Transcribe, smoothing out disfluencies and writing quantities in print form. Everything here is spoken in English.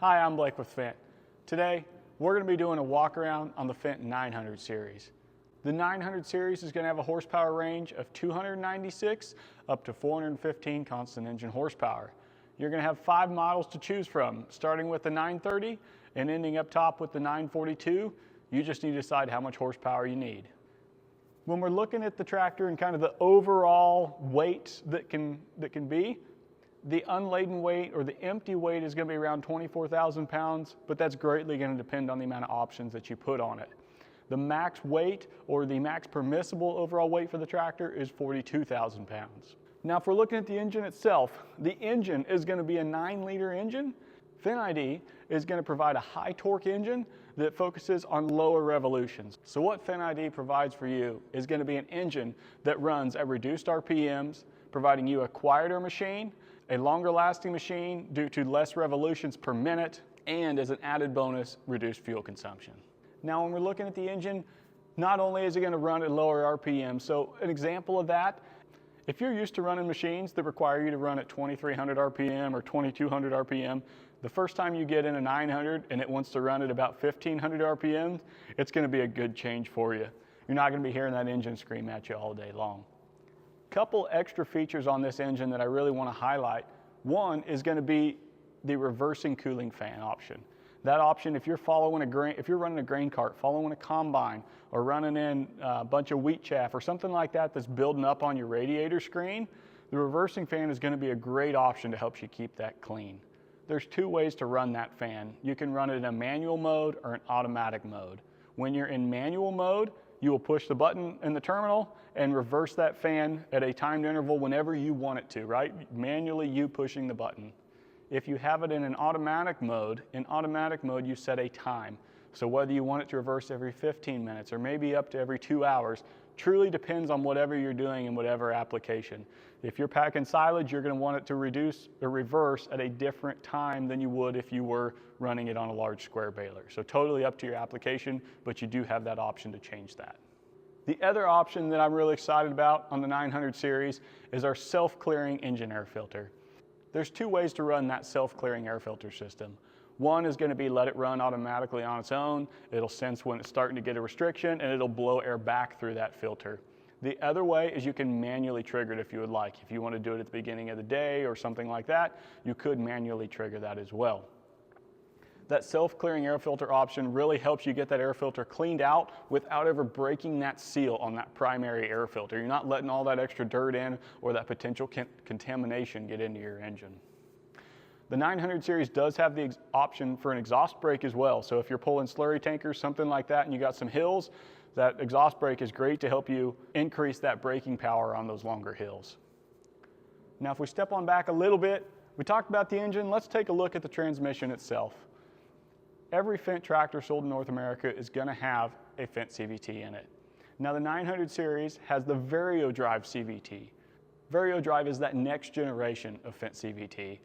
Hi, I'm Blake with Fendt. Today, we're going to be doing a walk around on the Fendt 900 series. The 900 series is going to have a horsepower range of 296 up to 415 constant engine horsepower. You're going to have 5 models to choose from, starting with the 930 and ending up top with the 942. You just need to decide how much horsepower you need. When we're looking at the tractor and kind of the overall weight that can be, the unladen weight or the empty weight is going to be around 24,000 pounds, but that's greatly going to depend on the amount of options that you put on it. The max weight or the max permissible overall weight for the tractor is 42,000 pounds. Now, if we're looking at the engine itself, the engine is going to be a 9-liter engine. Fendt ID is going to provide a high torque engine that focuses on lower revolutions. So what Fendt ID provides for you is going to be an engine that runs at reduced RPMs, providing you a quieter machine, a longer lasting machine due to less revolutions per minute, and as an added bonus, reduced fuel consumption. Now when we're looking at the engine, not only is it going to run at lower RPM, so an example of that, if you're used to running machines that require you to run at 2,300 RPM or 2,200 RPM, the first time you get in a 900 and it wants to run at about 1,500 RPM, it's going to be a good change for you. You're not going to be hearing that engine scream at you all day long. Couple extra features on this engine that I really want to highlight. One is going to be the reversing cooling fan option. That option, if you're running a grain cart, following a combine, or running in a bunch of wheat chaff or something like that that's building up on your radiator screen, the reversing fan is going to be a great option to help you keep that clean. There's 2 ways to run that fan. You can run it in a manual mode or an automatic mode. When you're in manual mode, you will push the button in the terminal and reverse that fan at a timed interval whenever you want it to, right? Manually you pushing the button. If you have it in an automatic mode, you set a time. So whether you want it to reverse every 15 minutes or maybe up to every 2 hours, truly depends on whatever you're doing in whatever application. If you're packing silage, you're going to want it to reduce or reverse at a different time than you would if you were running it on a large square baler. So totally up to your application, but you do have that option to change that. The other option that I'm really excited about on the 900 series is our self-clearing engine air filter. There's 2 ways to run that self-clearing air filter system. One is going to be let it run automatically on its own. It'll sense when it's starting to get a restriction and it'll blow air back through that filter. The other way is you can manually trigger it if you would like. If you want to do it at the beginning of the day or something like that, you could manually trigger that as well. That self-clearing air filter option really helps you get that air filter cleaned out without ever breaking that seal on that primary air filter. You're not letting all that extra dirt in or that potential contamination get into your engine. The 900 series does have the option for an exhaust brake as well. So if you're pulling slurry tankers, something like that, and you got some hills, that exhaust brake is great to help you increase that braking power on those longer hills. Now if we step on back a little bit, we talked about the engine, let's take a look at the transmission itself. Every Fendt tractor sold in North America is going to have a Fendt CVT in it. Now the 900 series has the Vario drive CVT. Vario drive is that next generation of Fendt CVT,